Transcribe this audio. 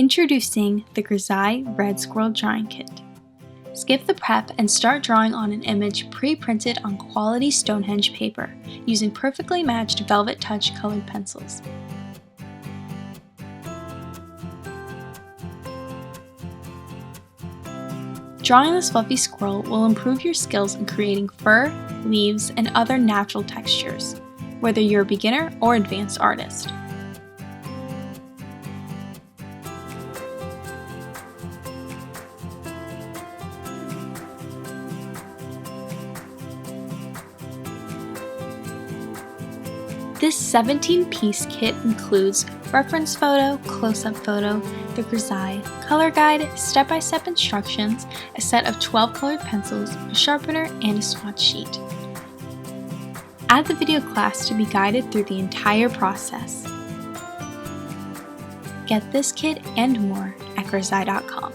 Introducing the Grisaille Red Squirrel Drawing Kit. Skip the prep and start drawing on an image pre-printed on quality Stonehenge paper using perfectly matched Velvet Touch colored pencils. Drawing this fluffy squirrel will improve your skills in creating fur, leaves, and other natural textures, whether you're a beginner or advanced artist. This 17-piece kit includes reference photo, close-up photo, the Grisaille, color guide, step-by-step instructions, a set of 12 colored pencils, a sharpener, and a swatch sheet. Add the video class to be guided through the entire process. Get this kit and more at Grisaille.com.